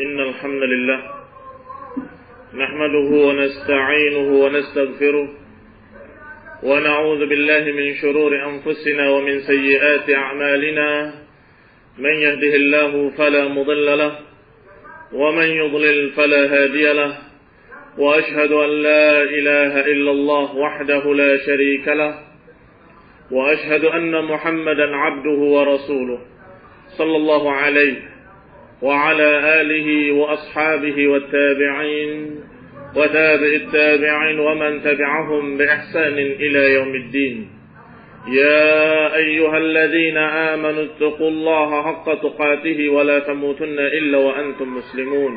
إن الحمد لله نحمده ونستعينه ونستغفره ونعوذ بالله من شرور أنفسنا ومن سيئات أعمالنا من يهده الله فلا مضل له ومن يضلل فلا هادي له وأشهد أن لا إله إلا الله وحده لا شريك له وأشهد أن محمدا عبده ورسوله صلى الله عليه وعلى آله وأصحابه والتابعين وتابع التابعين ومن تبعهم بإحسان إلى يوم الدين. يا أيها الذين آمنوا اتقوا الله حق تقاته ولا تموتن إلا وأنتم مسلمون.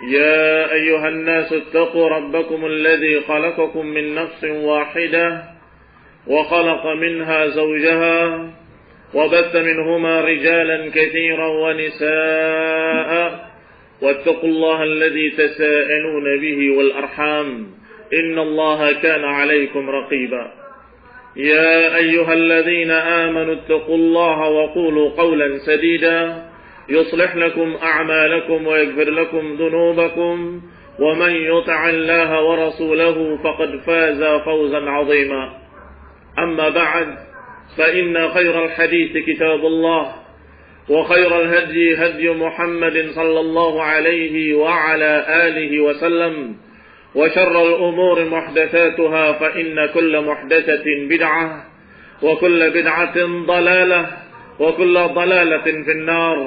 يا أيها الناس اتقوا ربكم الذي خلقكم من نفس واحدة وخلق منها زوجها وبث منهما رجالا كثيرا ونساء واتقوا الله الذي تساءلون به والأرحام إن الله كان عليكم رقيبا. يا أيها الذين آمنوا اتقوا الله وقولوا قولا سديدا يصلح لكم أعمالكم ويغفر لكم ذنوبكم ومن يطع الله ورسوله فقد فاز فوزا عظيما. أما بعد فإن خير الحديث كتاب الله وخير الهدي هدي محمد صلى الله عليه وعلى آله وسلم وشر الأمور محدثاتها فإن كل محدثة بدعة وكل بدعة ضلالة وكل ضلالة في النار.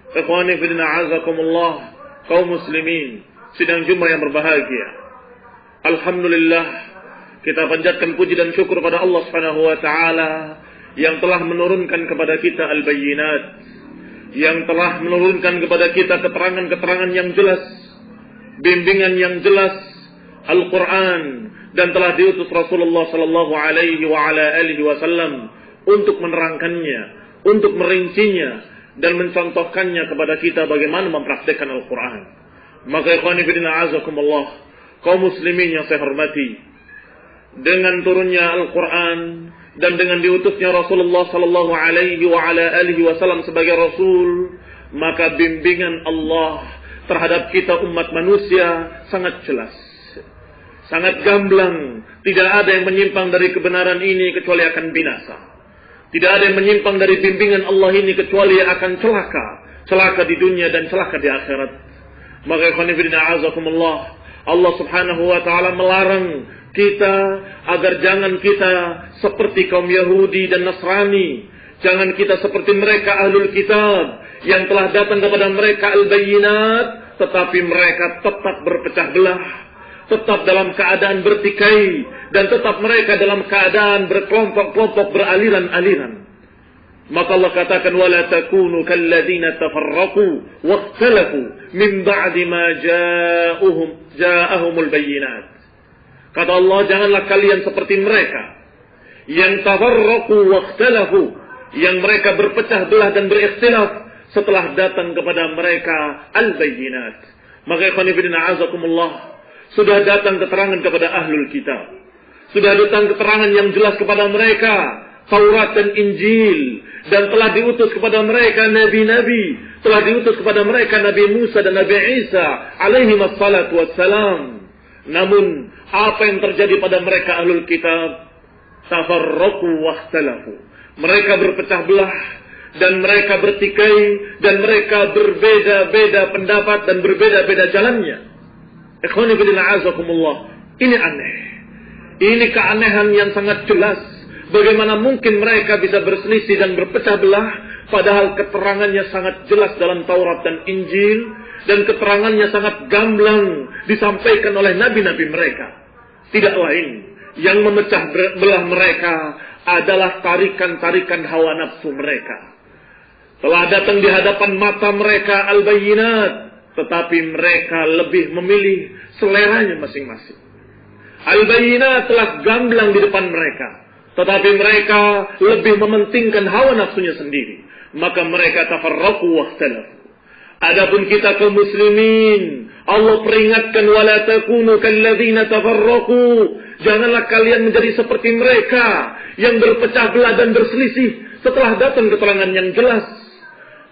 Ikhwani fillah azakumullah, kaum muslimin sidang Jumat yang berbahagia. Alhamdulillah, kita panjatkan puji dan syukur pada Allah Subhanahu wa taala yang telah menurunkan kepada kita al-bayyinat, yang telah menurunkan kepada kita keterangan-keterangan yang jelas, bimbingan yang jelas, Al-Qur'an, dan telah diutus Rasulullah sallallahu alaihi wa ala alihi wasallam untuk menerangkannya, untuk merincinya dan mencontohkannya kepada kita bagaimana mempraktikkan Al-Qur'an. Maka ikhwani fillah azakumullah, kaum muslimin yang saya hormati, dengan turunnya Al-Quran dan dengan diutusnya Rasulullah sallallahu alaihi wa ala alihi wasallam sebagai Rasul, maka bimbingan Allah terhadap kita umat manusia sangat jelas, sangat gamblang. Tidak ada yang menyimpang dari kebenaran ini kecuali akan binasa. Tidak ada yang menyimpang dari bimbingan Allah ini kecuali akan celaka di dunia dan celaka di akhirat. Maka ikhwan fillah azakumullah, Allah Subhanahu wa taala melarang kita agar jangan kita seperti kaum Yahudi dan Nasrani, jangan kita seperti mereka ahlul kitab yang telah datang kepada mereka al-bayyinat, tetapi mereka tetap berpecah belah, tetap dalam keadaan bertikai, dan tetap mereka dalam keadaan berkelompok-kelompok, beraliran-aliran. Maka Allah katakan wala takunu kalladzina tafarraqu wakhtalafu min ba'di ma ja'ahumul bayyinat. Kata Allah, janganlah kalian seperti mereka yang tafarraqu wakhtalafu, yang mereka berpecah belah dan berikhtilaf setelah datang kepada mereka al-bayyinat. Maka ikhwan fillah azakumullah, sudah datang keterangan kepada ahlul kitab, sudah datang keterangan yang jelas kepada mereka Taurat dan Injil, dan telah diutus kepada mereka nabi-nabi, telah diutus kepada mereka Nabi Musa dan Nabi Isa alaihi wassalatu wassalam. Namun apa yang terjadi pada mereka ahlul kitab? Tafarraqu wakhtalafu. Mereka berpecah belah dan mereka bertikai dan mereka berbeda-beda pendapat dan berbeda-beda jalannya. Ikhwani fillah azakumullah, ini aneh. Ini keanehan yang sangat jelas. Bagaimana mungkin mereka bisa berselisih dan berpecah belah, padahal keterangannya sangat jelas dalam Taurat dan Injil, dan keterangannya sangat gamblang disampaikan oleh nabi-nabi mereka. Tidak lain, yang memecah belah mereka adalah tarikan-tarikan hawa nafsu mereka. Telah datang di hadapan mata mereka al-bayyinat, tetapi mereka lebih memilih seleranya masing-masing. Al-bayyinat telah gamblang di depan mereka, tetapi mereka lebih mementingkan hawa nafsunya sendiri. Maka mereka tafarraqu wakhtalafu. Adapun kita kaum muslimin, Allah peringatkan wala takunu kalladzina tafarraqu. Janganlah kalian menjadi seperti mereka yang berpecah belah dan berselisih setelah datang keterangan yang jelas.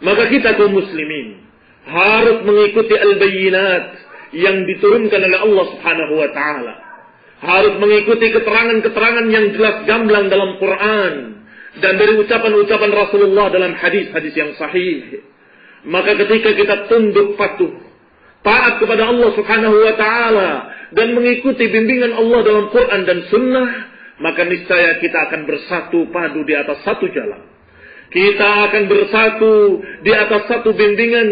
Maka kita kaum muslimin harus mengikuti al-bayyinat yang diturunkan oleh Allah Subhanahu wa taala. Harus mengikuti keterangan-keterangan yang jelas gamblang dalam Quran dan dari ucapan-ucapan Rasulullah dalam hadis-hadis yang sahih. Maka ketika kita tunduk patuh, taat kepada Allah Subhanahu wa taala dan mengikuti bimbingan Allah dalam Quran dan sunnah, maka niscaya kita akan bersatu padu di atas satu jalan. Kita akan bersatu di atas satu bimbingan,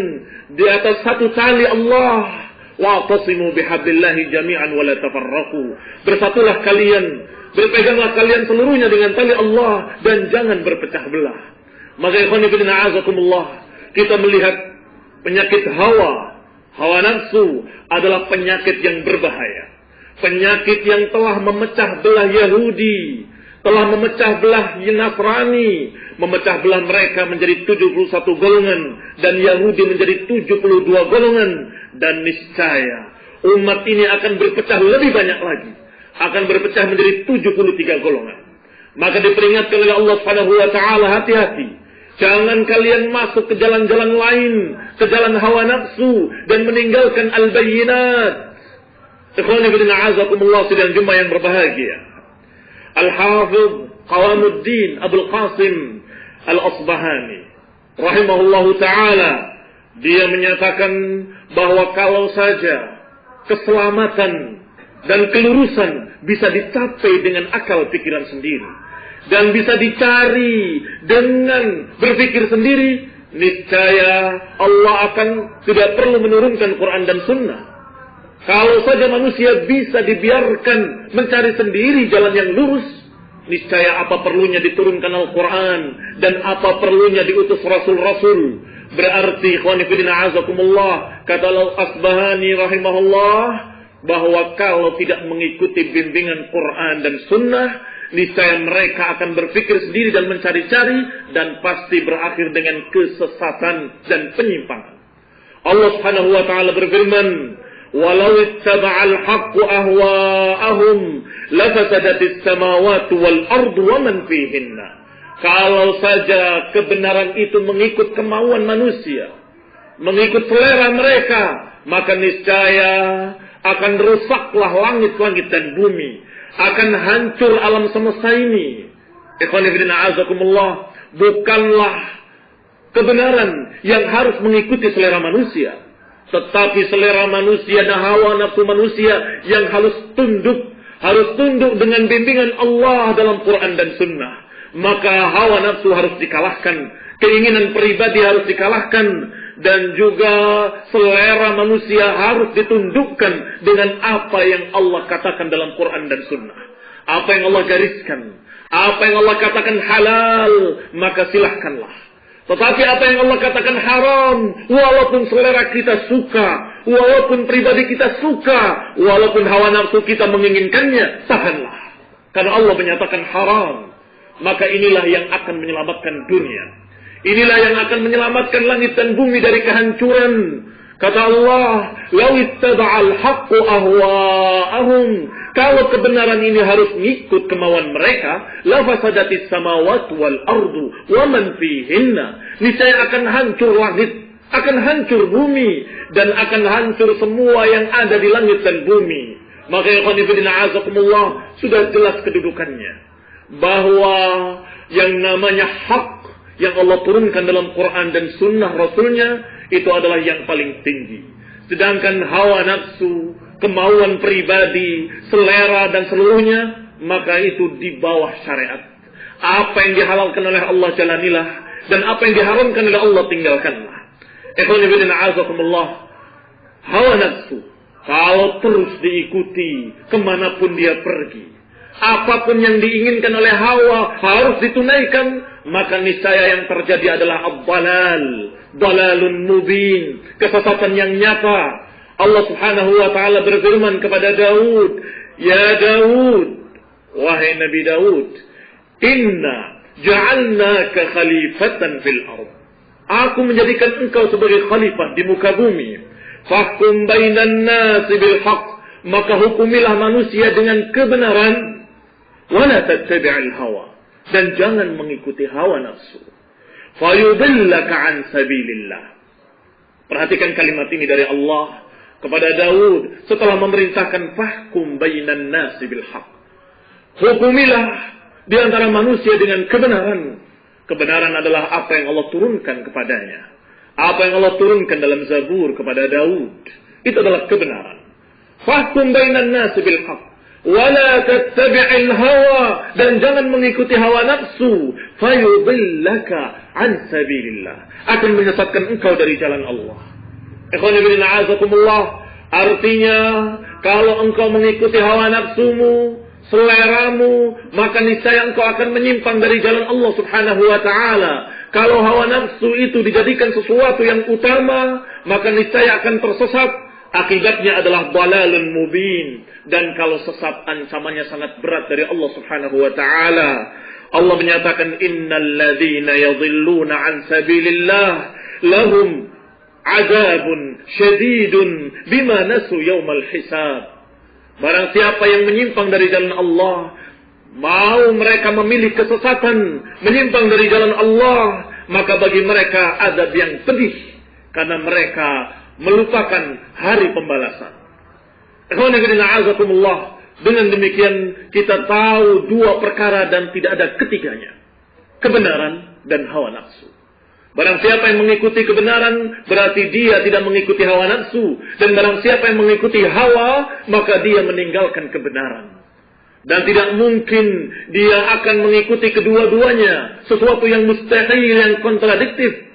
di atas satu tali Allah. Wa'tasimu bihablillahi jami'an wa la tafarraqu. Bersatulah kalian, berpeganglah kalian seluruhnya dengan tali Allah dan jangan berpecah belah. Maka ikhwan fillah a'azakumullah, kita melihat penyakit hawa nafsu adalah penyakit yang berbahaya. Penyakit yang telah memecah belah Yahudi, telah memecah belah Nasrani, memecah belah mereka menjadi 71 golongan dan Yahudi menjadi 72 golongan, dan niscaya umat ini akan berpecah lebih banyak lagi, akan berpecah menjadi 73 golongan. Maka diperingatkan oleh Allah Subhanahu wa taala, hati-hati, jangan kalian masuk ke jalan-jalan lain, ke jalan hawa nafsu dan meninggalkan al-bayyinat. Ikhwani fillah a'azakumullah sidang Jumat yang berbahagia. Al-Hafidh Qawamuddin Abul Qasim Al-Asbahani rahimahullahu ta'ala, dia menyatakan bahwa kalau saja keselamatan dan kelurusan bisa dicapai dengan akal pikiran sendiri dan bisa dicari dengan berpikir sendiri, niscaya Allah akan tidak perlu menurunkan Quran dan Sunnah. Kalau saja manusia bisa dibiarkan mencari sendiri jalan yang lurus, niscaya apa perlunya diturunkan Al-Quran dan apa perlunya diutus Rasul-Rasul. Berarti ikhwani fillah a'azakumullah, kata Al-Asbahani rahimahullah, bahwa kalau tidak mengikuti bimbingan Quran dan Sunnah, niscaya mereka akan berpikir sendiri dan mencari-cari dan pasti berakhir dengan kesesatan dan penyimpangan. Allah Subhanahu wa taala berfirman, "Walau ittaba'al haqqu ahwa'ahum lafasadatis samawati wal ardu wa man fihinna." Kalau saja kebenaran itu mengikut kemauan manusia, mengikut selera mereka, maka niscaya akan rusaklah langit-langit dan bumi, akan hancur alam semesta ini. Ikhwani fillah a'azakumullah, bukanlah kebenaran yang harus mengikuti selera manusia, tetapi selera manusia dan hawa nafsu manusia yang harus tunduk dengan bimbingan Allah dalam Quran dan Sunnah. Maka hawa nafsu harus dikalahkan, keinginan pribadi harus dikalahkan, dan juga selera manusia harus ditundukkan dengan apa yang Allah katakan dalam Quran dan Sunnah. Apa yang Allah gariskan, apa yang Allah katakan halal, maka silahkanlah. Tetapi apa yang Allah katakan haram, walaupun selera kita suka, walaupun pribadi kita suka, walaupun hawa nafsu kita menginginkannya, tahanlah. Karena Allah menyatakan haram, maka inilah yang akan menyelamatkan dunia. Inilah yang akan menyelamatkan langit dan bumi dari kehancuran. Kata Allah, "Lau ittaba'al haqqu ahwa'ahum." Kalau kebenaran ini harus ngikut kemauan mereka, la fasadatis samawati wal ardu wa man fihinna. Niscaya akan hancur langit, akan hancur bumi, dan akan hancur semua yang ada di langit dan bumi. Maka ikhwan fillah a'azakumullah, sudah jelas kedudukannya bahwa yang namanya hak yang Allah turunkan dalam Quran dan Sunnah Rasulnya itu adalah yang paling tinggi. Sedangkan hawa nafsu, kemauan pribadi, selera dan seluruhnya, maka itu di bawah syariat. Apa yang dihalalkan oleh Allah jalanilah, dan apa yang diharamkan oleh Allah tinggalkanlah. Ikhwan fillah a'azakumullah, hawa nafsu kalau terus diikuti kemanapun dia pergi, apapun yang diinginkan oleh hawa harus ditunaikan, maka niscaya yang terjadi adalah dalalun mubin, kesesatan yang nyata. Allah Subhanahu wa taala berfirman kepada Daud, "Ya Daud, wahai Nabi Daud, inna ja'alnaka khalifatan fil ardh." Aku menjadikan engkau sebagai khalifah di muka bumi. Fahkum bainan nasi bil haqq, maka hukumilah manusia dengan kebenaran. Wala tattabi'il hawa, dan jangan mengikuti hawa nafsu. Fayudillaka an sabilillah, Perhatikan kalimat ini dari Allah kepada Daud setelah memerintahkan fahkum bainan nasi bil haq. Hukumilah di antara manusia dengan kebenaran. Kebenaran adalah apa yang Allah turunkan kepadanya. Apa yang Allah turunkan dalam Zabur kepada Daud. Itu adalah kebenaran. Fahkum bainan nasi bil haq. Wala tattabi'il hawa, dan jangan mengikuti hawa nafsu, fayudillaka an sabilillah, akan menyesatkan engkau dari jalan Allah. Ikhwani fillah a'azakumullah, artinya kalau engkau mengikuti hawa nafsumu, seleramu, maka niscaya engkau akan menyimpang dari jalan Allah Subhanahu wa taala. Kalau hawa nafsu itu dijadikan sesuatu yang utama, maka niscaya akan tersesat. Akibatnya adalah dalalun mubin. Dan kalau sesat, ancamannya sangat berat dari Allah Subhanahu wa taala. Allah menyatakan innal ladzina yadhilluna an sabilillah lahum azabun syadidun bima nasu yaumal hisab. Barang siapa yang menyimpang dari jalan Allah, mau mereka memilih kesesatan, menyimpang dari jalan Allah, maka bagi mereka azab yang pedih karena mereka melupakan hari pembalasan. Dengan demikian kita tahu dua perkara dan tidak ada ketiganya, kebenaran dan hawa nafsu. Barang siapa yang mengikuti kebenaran, berarti dia tidak mengikuti hawa nafsu. Dan barang siapa yang mengikuti hawa, maka dia meninggalkan kebenaran. Dan tidak mungkin dia akan mengikuti kedua-duanya, sesuatu yang mustahil, yang kontradiktif.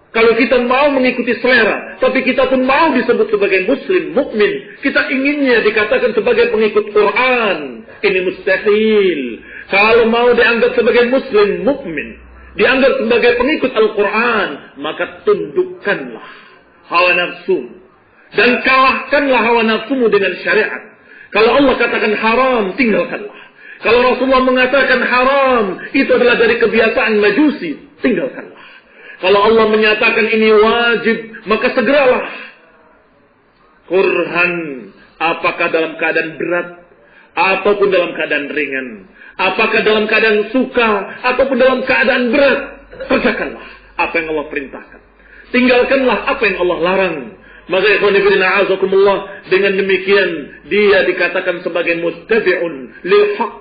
Kalau kita mau mengikuti selera, tapi kita pun mau disebut sebagai muslim, mukmin, kita inginnya dikatakan sebagai pengikut Quran, ini mustahil. Kalau mau dianggap sebagai muslim, mukmin, dianggap sebagai pengikut Al-Quran, maka tundukkanlah hawa nafsu dan kalahkanlah hawa nafsumu dengan syariat. Kalau Allah katakan haram, tinggalkanlah. Kalau Rasulullah mengatakan haram, itu adalah dari kebiasaan Majusi, tinggalkanlah. Kalau Allah menyatakan ini wajib, maka segeralah. Kurhan, apakah dalam keadaan berat, ataupun dalam keadaan ringan, apakah dalam keadaan suka, ataupun dalam keadaan berat, kerjakanlah apa yang Allah perintahkan. Tinggalkanlah apa yang Allah larang. Maka ikhwani fillah a'azakumullah, dengan demikian dia dikatakan sebagai muttabi'un lil haq,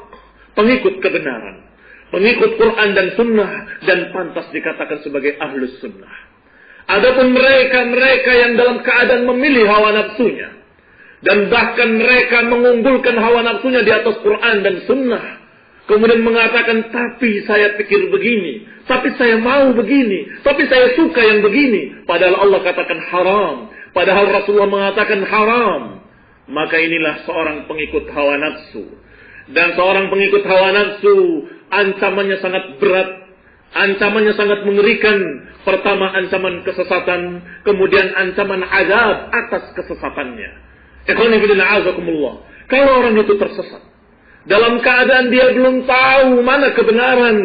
pengikut kebenaran, pengikut Quran dan Sunnah, dan pantas dikatakan sebagai ahlus sunnah. Adapun mereka yang dalam keadaan memilih hawa nafsunya, dan bahkan mereka mengunggulkan hawa nafsunya di atas Quran dan Sunnah, kemudian mengatakan, tapi saya pikir begini, tapi saya mau begini, tapi saya suka yang begini, padahal Allah katakan haram, padahal Rasulullah mengatakan haram. Maka inilah seorang pengikut hawa nafsu. Dan seorang pengikut hawa nafsu, ancamannya sangat berat, ancamannya sangat mengerikan. Pertama ancaman kesesatan, kemudian ancaman azab atas kesesatannya. Ikhwani fillah a'azakumullah, kalau orang itu tersesat dalam keadaan dia belum tahu mana kebenaran,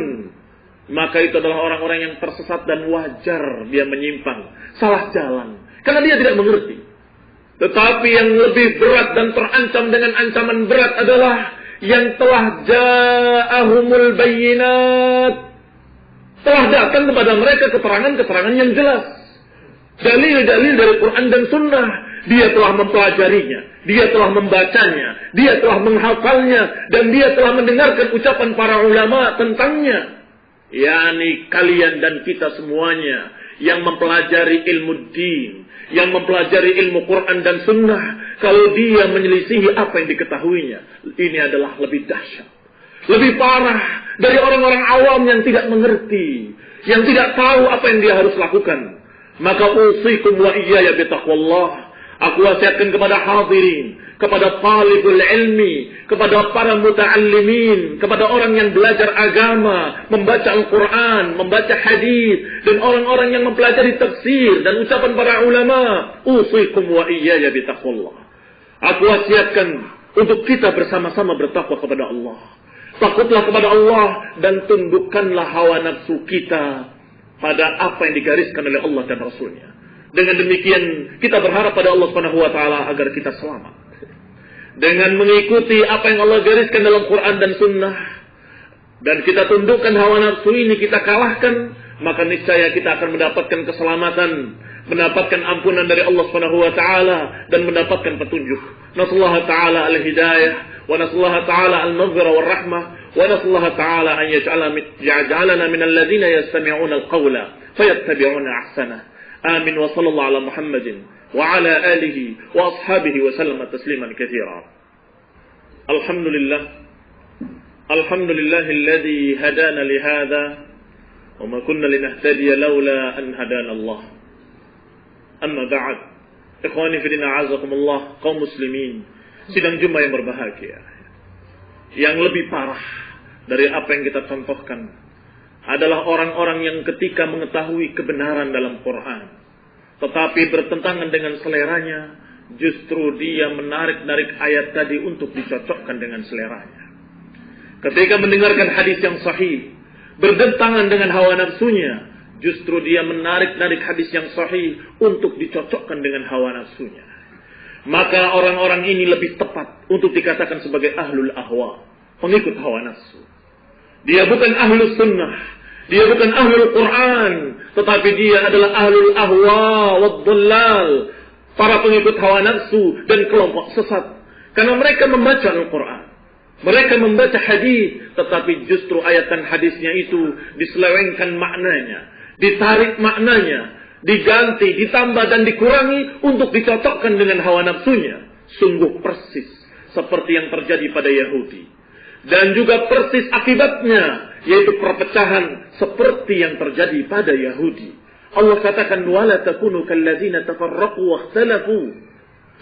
maka itu adalah orang-orang yang tersesat dan wajar dia menyimpang, salah jalan, karena dia tidak mengerti. Tetapi yang lebih berat dan terancam dengan ancaman berat adalah yang telah ja'ahumul bayyinat, telah datang kepada mereka keterangan-keterangan yang jelas, dalil-dalil dari Quran dan Sunnah. Dia telah mempelajarinya, dia telah membacanya, dia telah menghafalnya, dan dia telah mendengarkan ucapan para ulama tentangnya. Yani kalian dan kita semuanya yang mempelajari ilmu din, yang mempelajari ilmu Quran dan Sunnah, kalau dia menyelisihi apa yang diketahuinya, ini adalah lebih dahsyat, lebih parah dari orang-orang awam yang tidak mengerti, yang tidak tahu apa yang dia harus lakukan. Maka usikum wa iyaya bitaqwallah. Aku wasiatkan kepada hadirin, kepada talibul ilmi, kepada para muta'allimin, kepada orang yang belajar agama, membaca Al-Quran, membaca hadis, dan orang-orang yang mempelajari tafsir dan ucapan para ulama. Usikum wa iyaya bitaqwallah. Aku wasiatkan untuk kita bersama-sama bertakwa kepada Allah. Takutlah kepada Allah dan tundukkanlah hawa nafsu kita pada apa yang digariskan oleh Allah dan Rasulnya. Dengan demikian kita berharap pada Allah Subhanahu wa taala agar kita selamat. Dengan mengikuti apa yang Allah gariskan dalam Quran dan Sunnah, dan kita tundukkan hawa nafsu ini, kita kalahkan, maka niscaya kita akan mendapatkan keselamatan mendapatkan ampunan dari Allah Subhanahu wa taala dan mendapatkan petunjuk. Nasallahu taala al-hidayah wa nasallahu taala al-maghfirah war rahmah wa nasallahu taala an yaj'alana min alladhina yastami'una al-qawla fayattabi'una ahsana. Amin wa sallallahu ala Muhammadin wa ala alihi wa ashabihi wa sallama tasliman katsira. Alhamdulillahilladzi hadana li hadza wa ma kunna linahtadiya laula an hadana Allah. Amma ba'd. Ikhwani fi din a'azakumullah, kaum muslimin, sidang Jumat yang berbahagia. Yang lebih parah dari apa yang kita contohkan adalah orang-orang yang ketika mengetahui kebenaran dalam Quran, tetapi bertentangan dengan seleranya, justru dia menarik-narik ayat tadi untuk dicocokkan dengan seleranya. Ketika mendengarkan hadis yang sahih, bertentangan dengan hawa nafsunya, justru dia menarik-narik hadis yang sahih untuk dicocokkan dengan hawa nafsunya. Maka orang-orang ini lebih tepat untuk dikatakan sebagai ahlul ahwa, pengikut hawa nafsu. Dia bukan ahlus sunnah, dia bukan ahlul Quran, tetapi dia adalah ahlul ahwa wad-dhallal, para pengikut hawa nafsu dan kelompok sesat. Karena mereka membaca Al-Quran, mereka membaca hadis, tetapi justru ayat dan hadisnya itu diselewengkan maknanya, ditarik maknanya, diganti, ditambah dan dikurangi untuk dicocokkan dengan hawa nafsunya. Sungguh persis seperti yang terjadi pada Yahudi. Dan juga persis akibatnya, yaitu perpecahan seperti yang terjadi pada Yahudi. Allah katakan, وَلَا تَكُونُوا كَالَّذِينَ تَفَرَّقُوا وَاخْتَلَفُوا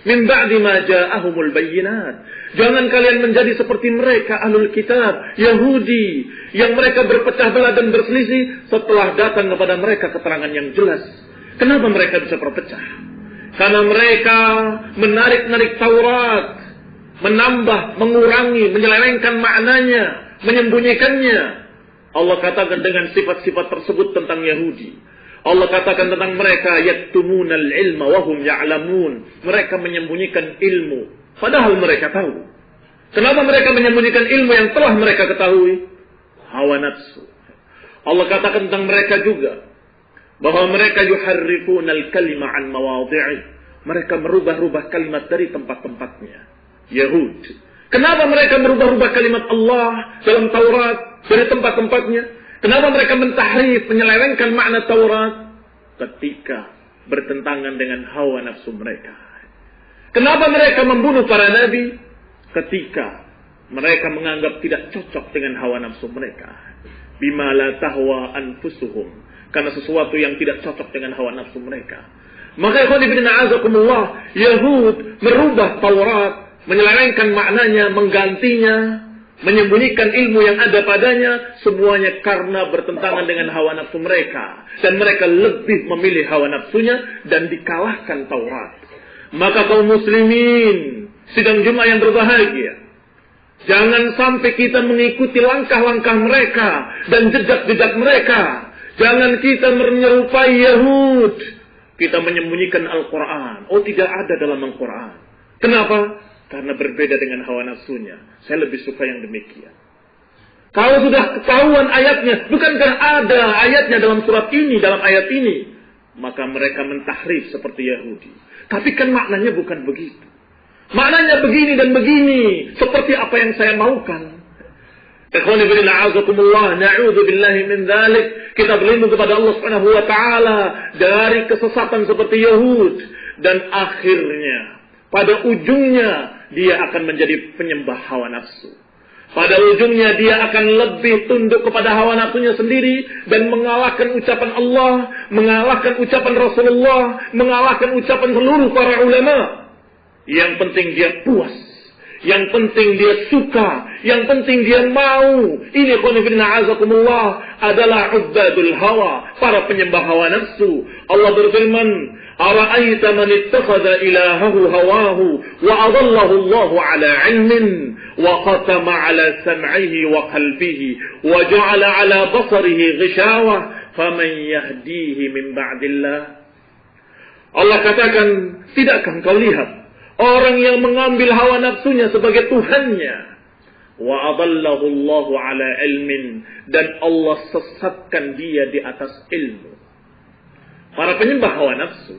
مِنْ بَعْدِ مَا جَاءَهُمُ الْبَيِّنَاتِ. Jangan kalian menjadi seperti mereka ahlul kitab, Yahudi, yang mereka berpecah belah dan berselisih setelah datang kepada mereka keterangan yang jelas. Kenapa mereka bisa berpecah? Karena mereka menarik-narik Taurat, menambah, mengurangi, menyelewengkan maknanya, menyembunyikannya. Allah katakan dengan sifat-sifat tersebut tentang Yahudi. Allah katakan tentang mereka, yaktumunal ilma wa hum ya'lamun. Mereka menyembunyikan ilmu, padahal mereka tahu. Kenapa mereka menyembunyikan ilmu yang telah mereka ketahui? Hawa nafsu. Allah katakan tentang mereka juga bahwa mereka yuharrifunal kalima an mawadhi'i. Mereka merubah-rubah kalimat dari tempat-tempatnya. Yahud. Kenapa mereka merubah-rubah kalimat Allah dalam Taurat dari tempat-tempatnya? Kenapa mereka mentahrif, menyelewengkan makna Taurat? Ketika bertentangan dengan hawa nafsu mereka. Kenapa mereka membunuh para nabi? Ketika mereka menganggap tidak cocok dengan hawa nafsu mereka. Bima la tahwa anfusuhum. Karena sesuatu yang tidak cocok dengan hawa nafsu mereka. Maka ikhwan fillah a'azakumullah, Yahud merubah Taurat, menyelewengkan maknanya, menggantinya, menyembunyikan ilmu yang ada padanya, semuanya karena bertentangan dengan hawa nafsu mereka. Dan mereka lebih memilih hawa nafsunya dan dikalahkan Taurat. Maka kaum muslimin, sidang Jumat yang berbahagia, jangan sampai kita mengikuti langkah-langkah mereka dan jejak-jejak mereka. Jangan kita menyerupai Yahud, kita menyembunyikan Al-Quran. Oh, tidak ada dalam Al-Quran. Kenapa? Karena berbeda dengan hawa nafsunya. Saya lebih suka yang demikian. Kalau sudah ketahuan ayatnya, bukankah ada ayatnya dalam surat ini, dalam ayat ini? Maka mereka mentahrif seperti Yahudi. Tapi kan maknanya bukan begitu. Maknanya begini dan begini, seperti apa yang saya maukan. Ikhwani fillah a'azakumullah, na'udzu billahi min dzalik. Kita berlindung kepada Allah Subhanahu wa taala dari kesesatan seperti Yahud, dan akhirnya pada ujungnya dia akan menjadi penyembah hawa nafsu. Pada ujungnya dia akan lebih tunduk kepada hawa nafsunya sendiri dan mengalahkan ucapan Allah, mengalahkan ucapan Rasulullah, mengalahkan ucapan seluruh para ulama. Yang penting dia puas, yang penting dia suka, yang penting dia mau. Ini qulna azakumullah adalah ubadul hawa, para penyembah hawa nafsu. Allah berfirman, "Ara'aita man ittakhadha ilahahu hawahu wa adallahu Allahu 'ala 'ilmin wa qatama 'ala sam'ihi wa qalbihi wa ja'ala 'ala basarihi ghishawa faman yahdihi min ba'dillah." Allah katakan, tidakkah engkau lihat orang yang mengambil hawa nafsunya sebagai Tuhannya, wa adallahu Allahu 'ala 'ilmin, dan Allah sesatkan dia di atas ilmu. para penyembah hawa nafsu.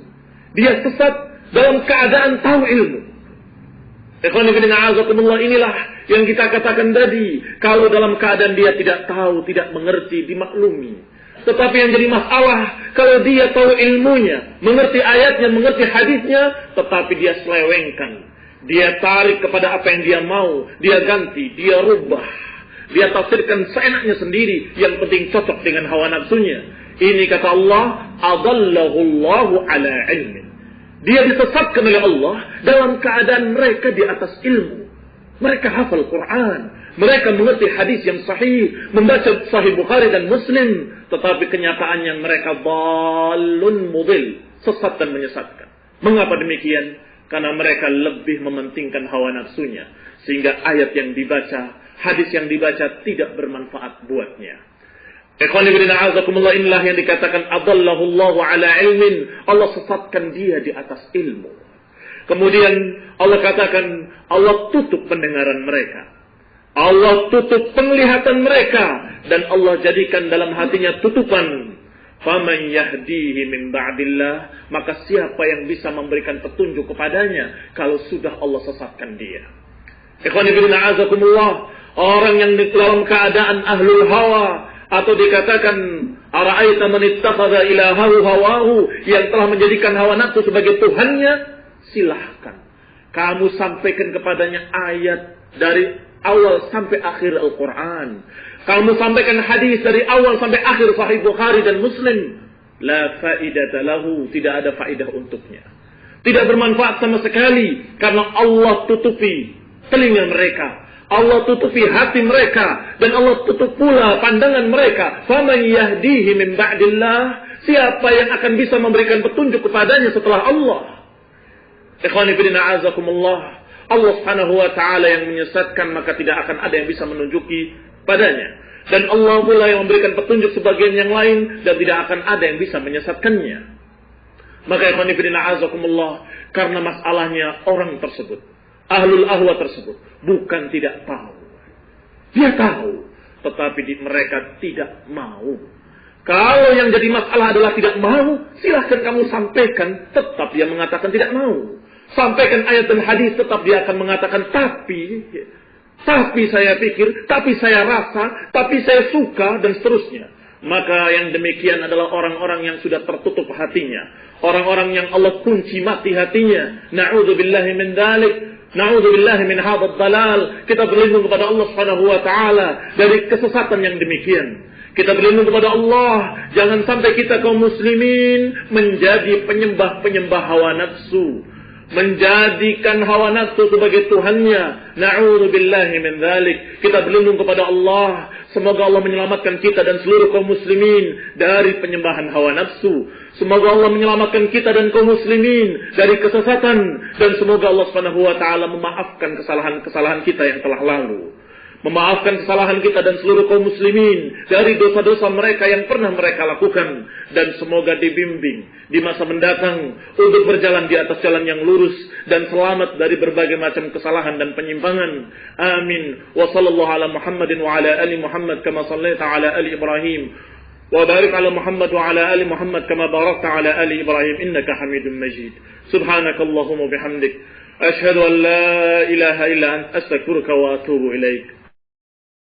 Dia sesat dalam keadaan tahu ilmu. Ikhwan fillah, azakumullah, inilah yang kita katakan tadi. Kalau dalam keadaan dia tidak tahu, tidak mengerti, dimaklumi. Tetapi yang jadi masalah, kalau dia tahu ilmunya, mengerti ayatnya, mengerti hadisnya, tetapi dia selewengkan. Dia tarik kepada apa yang dia mau, dia ganti, dia rubah. Dia tafsirkan seenaknya sendiri, yang penting cocok dengan hawa nafsunya. Ini kata Allah, adallahullahu ala ilmin. Dia disesatkan oleh Allah dalam keadaan mereka di atas ilmu. Mereka hafal Quran, mereka mengerti hadis yang sahih, membaca Sahih Bukhari dan Muslim, tetapi kenyataannya mereka dhalun mudil, sesat dan menyesatkan. Mengapa demikian? Karena mereka lebih mementingkan hawa nafsunya, sehingga ayat yang dibaca, hadis yang dibaca tidak bermanfaat buatnya. Ikhwani fillah, azakumullah, inilah yang dikatakan adallahullahu ala ilmin. Allah sesatkan dia di atas ilmu. Kemudian Allah katakan, Allah tutup pendengaran mereka, Allah tutup penglihatan mereka, dan Allah jadikan dalam hatinya tutupan. Faman yahdihi min ba'dillah, maka siapa yang bisa memberikan petunjuk kepadanya kalau sudah Allah sesatkan dia. Ikhwani fillah, azakumullah, orang yang dalam keadaan ahlul hawa, atau dikatakan ara'aita man ittakhadha ilahahu hawahu, yang telah menjadikan hawa nafsu sebagai tuhannya, silahkan kamu sampaikan kepadanya ayat dari awal sampai akhir Al-Quran. Kamu sampaikan hadis dari awal sampai akhir Sahih Bukhari dan Muslim. La faidata lahu, tidak ada faidah untuknya. Tidak bermanfaat sama sekali, karena Allah tutupi telinga mereka, Allah tutupi hati mereka, dan Allah tutup pula pandangan mereka. Faman yahdihi min ba'dillah, siapa yang akan bisa memberikan petunjuk kepadanya setelah Allah? Ikhwani fillah, azakumullah, Allah Subhanahu wa taala yang menyesatkan, maka tidak akan ada yang bisa menunjuki padanya. Dan Allah pula yang memberikan petunjuk sebagian yang lain, dan tidak akan ada yang bisa menyesatkannya. Maka ikhwani fillah, azakumullah, karena masalahnya orang tersebut, ahlul ahwa tersebut, bukan tidak tahu. Dia tahu, tetapi mereka tidak mau. Kalau yang jadi masalah adalah tidak mau, silahkan kamu sampaikan, tetap dia mengatakan tidak mau. Sampaikan ayat dan hadis, tetap dia akan mengatakan tapi saya pikir, tapi saya rasa, tapi saya suka, dan seterusnya. Maka yang demikian adalah orang-orang yang sudah tertutup hatinya, orang-orang yang Allah kunci mati hatinya. Na'udzubillahi min dzalik. Na'udzubillahi min hadzal dalal. Kita berlindung kepada Allah Subhanahu wa taala dari kesesatan yang demikian. Kita berlindung kepada Allah, jangan sampai kita kaum muslimin menjadi penyembah-penyembah hawa nafsu, menjadikan hawa nafsu sebagai tuhannya. Na'udzubillahi min dzalik. Kita berlindung kepada Allah, semoga Allah menyelamatkan kita dan seluruh kaum muslimin dari penyembahan hawa nafsu. Semoga Allah menyelamatkan kita dan kaum muslimin dari kesesatan, dan semoga Allah Subhanahu wa taala memaafkan kesalahan-kesalahan kita yang telah lalu. Memaafkan kesalahan kita dan seluruh kaum muslimin dari dosa-dosa mereka yang pernah mereka lakukan, dan semoga dibimbing di masa mendatang untuk berjalan di atas jalan yang lurus dan selamat dari berbagai macam kesalahan dan penyimpangan. Amin. Wa sallallahu ala Muhammadin wa ala ali Muhammad kama sallaita ala ali Ibrahim wa barik ala Muhammad wa ala ali Muhammad kama barakta ala ali Ibrahim innaka Hamidum Majid. Subhanakallahumma bihamdik, ashhadu an la ilaha illa anta, astaghfiruka wa atubu ilaik.